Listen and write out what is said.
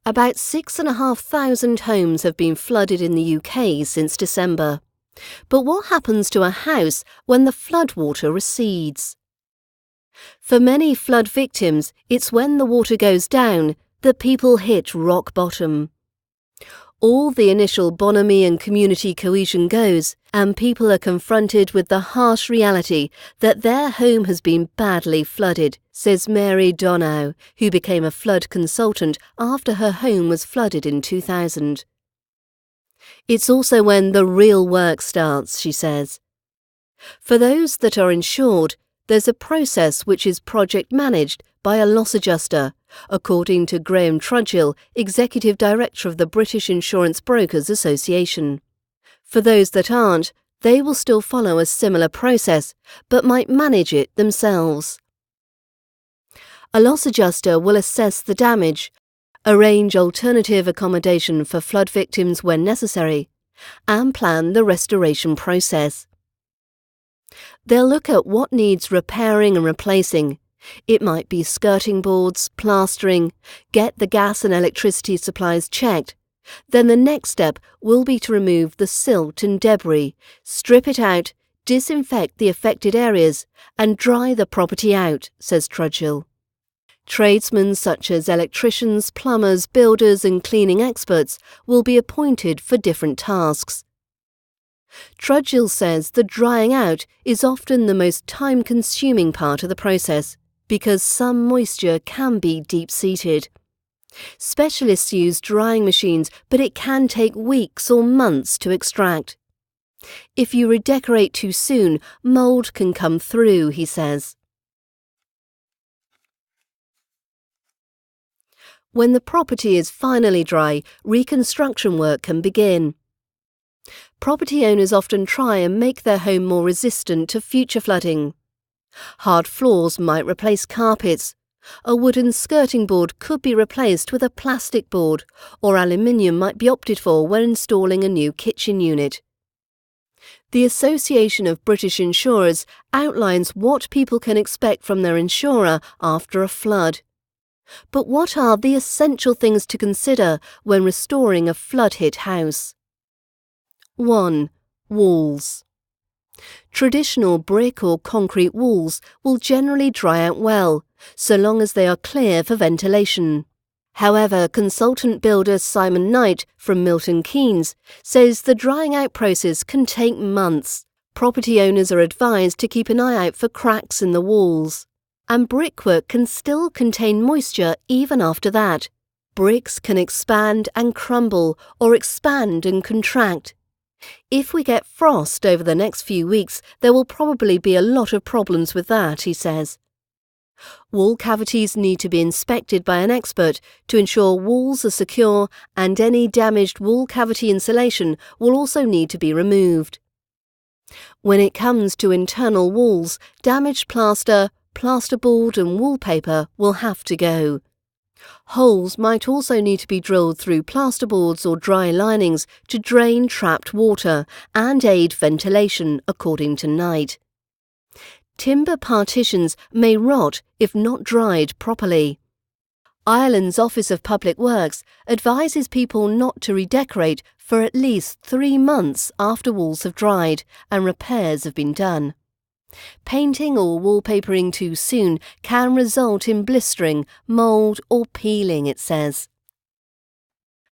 About 6,500 homes have been flooded in the UK since December. But what happens to a house when the floodwater recedes? For many flood victims, it's when the water goes down that people hit rock bottom. All the initial bonhomie and community cohesion goes, and people are confronted with the harsh reality that their home has been badly flooded, says Mary Donow, who became a flood consultant after her home was flooded in 2000. It's also when the real work starts, she says. For those that are insured, there's a process which is project managed by a loss adjuster, according to Graham Trudgill, Executive Director of the British Insurance Brokers Association. For those that aren't, they will still follow a similar process, but might manage it themselves. A loss adjuster will assess the damage, arrange alternative accommodation for flood victims when necessary, and plan the restoration process. They'll look at what needs repairing and replacing. It might be skirting boards, plastering, get the gas and electricity supplies checked. Then the next step will be to remove the silt and debris, strip it out, disinfect the affected areas, and dry the property out, says Trudgill. Tradesmen such as electricians, plumbers, builders and cleaning experts will be appointed for different tasks. Trudgill says the drying out is often the most time-consuming part of the process because some moisture can be deep-seated. Specialists use drying machines, but it can take weeks or months to extract. If you redecorate too soon, mould can come through, he says. When the property is finally dry, reconstruction work can begin. Property owners often try and make their home more resistant to future flooding. Hard floors might replace carpets. A wooden skirting board could be replaced with a plastic board, or aluminium might be opted for when installing a new kitchen unit. The Association of British Insurers outlines what people can expect from their insurer after a flood. But what are the essential things to consider when restoring a flood-hit house? 1. Walls. Traditional brick or concrete walls will generally dry out well, so long as they are clear for ventilation. However, consultant builder Simon Knight from Milton Keynes says the drying out process can take months. Property owners are advised to keep an eye out for cracks in the walls. And brickwork can still contain moisture even after that. Bricks can expand and crumble or expand and contract. If we get frost over the next few weeks, there will probably be a lot of problems with that, he says. Wall cavities need to be inspected by an expert to ensure walls are secure, and any damaged wall cavity insulation will also need to be removed. When it comes to internal walls, damaged plaster, plasterboard and wallpaper will have to go. Holes might also need to be drilled through plasterboards or dry linings to drain trapped water and aid ventilation, according to Knight. Timber partitions may rot if not dried properly. Ireland's Office of Public Works advises people not to redecorate for at least 3 months after walls have dried and repairs have been done. Painting or wallpapering too soon can result in blistering, mould or peeling, it says.